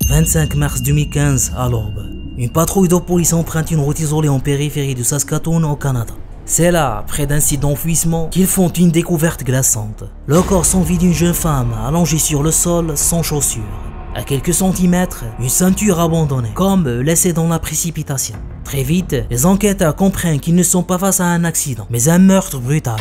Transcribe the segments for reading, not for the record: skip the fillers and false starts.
25 mars 2015 à l'aube. Une patrouille de police emprunte une route isolée en périphérie de Saskatoon au Canada. C'est là, près d'un site d'enfouissement, qu'ils font une découverte glaçante. Le corps sans vie d'une jeune femme allongée sur le sol sans chaussures. À quelques centimètres, une ceinture abandonnée, comme laissée dans la précipitation. Très vite, les enquêteurs comprennent qu'ils ne sont pas face à un accident, mais un meurtre brutal.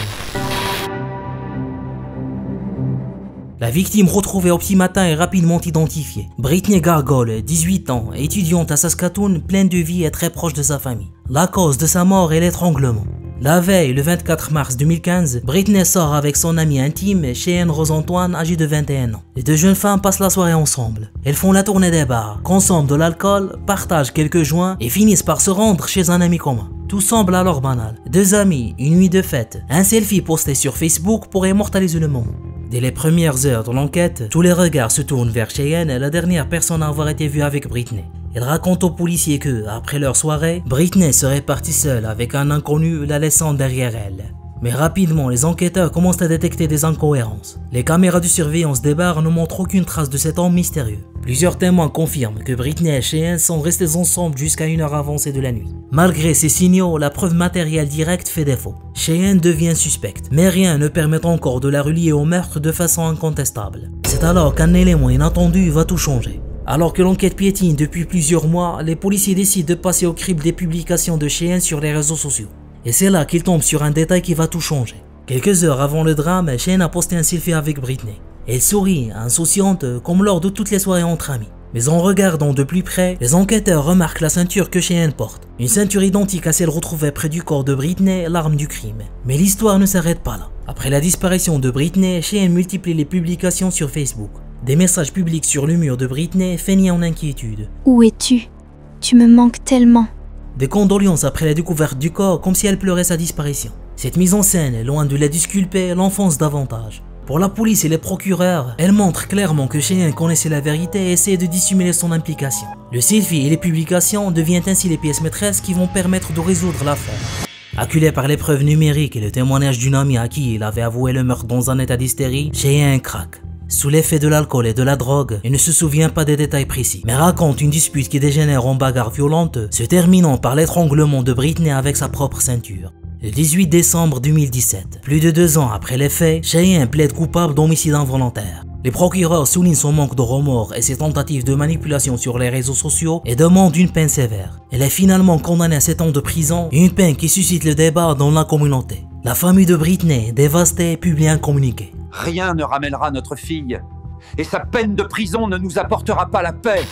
La victime retrouvée au petit matin est rapidement identifiée. Brittany Gargol, 18 ans, étudiante à Saskatoon, pleine de vie et très proche de sa famille. La cause de sa mort est l'étranglement. La veille, le 24 mars 2015, Brittany sort avec son amie intime, Cheyenne Rose-Antoine, âgée de 21 ans. Les deux jeunes femmes passent la soirée ensemble. Elles font la tournée des bars, consomment de l'alcool, partagent quelques joints et finissent par se rendre chez un ami commun. Tout semble alors banal. Deux amis, une nuit de fête, un selfie posté sur Facebook pour immortaliser le moment. Dès les premières heures de l'enquête, tous les regards se tournent vers Cheyenne, la dernière personne à avoir été vue avec Brittany. Elle raconte aux policiers que, après leur soirée, Brittany serait partie seule avec un inconnu, la laissant derrière elle. Mais rapidement, les enquêteurs commencent à détecter des incohérences. Les caméras de surveillance des bars ne montrent aucune trace de cet homme mystérieux. Plusieurs témoins confirment que Brittany et Cheyenne sont restés ensemble jusqu'à une heure avancée de la nuit. Malgré ces signaux, la preuve matérielle directe fait défaut. Cheyenne devient suspecte, mais rien ne permet encore de la relier au meurtre de façon incontestable. C'est alors qu'un élément inattendu va tout changer. Alors que l'enquête piétine depuis plusieurs mois, les policiers décident de passer au crible des publications de Cheyenne sur les réseaux sociaux. Et c'est là qu'ils tombent sur un détail qui va tout changer. Quelques heures avant le drame, Cheyenne a posté un selfie avec Brittany. Elle sourit, insouciante, comme lors de toutes les soirées entre amis. Mais en regardant de plus près, les enquêteurs remarquent la ceinture que Cheyenne porte. Une ceinture identique à celle retrouvée près du corps de Brittany, l'arme du crime. Mais l'histoire ne s'arrête pas là. Après la disparition de Brittany, Cheyenne multiplie les publications sur Facebook. Des messages publics sur le mur de Brittany feignent en inquiétude. Où es-tu? Tu me manques tellement. Des condoléances après la découverte du corps, comme si elle pleurait sa disparition. Cette mise en scène, loin de la disculper, l'enfonce davantage. Pour la police et les procureurs, elle montre clairement que Cheyenne connaissait la vérité et essayait de dissimuler son implication. Le selfie et les publications deviennent ainsi les pièces maîtresses qui vont permettre de résoudre l'affaire. Acculé par les preuves numériques et le témoignage d'une amie à qui il avait avoué le meurtre dans un état d'hystérie, Cheyenne craque. Sous l'effet de l'alcool et de la drogue, il ne se souvient pas des détails précis, mais raconte une dispute qui dégénère en bagarre violente, se terminant par l'étranglement de Brittany avec sa propre ceinture. Le 18 décembre 2017, plus de 2 ans après les faits, Cheyenne plaide coupable d'homicide involontaire. Les procureurs soulignent son manque de remords et ses tentatives de manipulation sur les réseaux sociaux et demandent une peine sévère. Elle est finalement condamnée à 7 ans de prison, une peine qui suscite le débat dans la communauté. La famille de Brittany, dévastée, publie un communiqué. Rien ne ramènera notre fille, et sa peine de prison ne nous apportera pas la paix.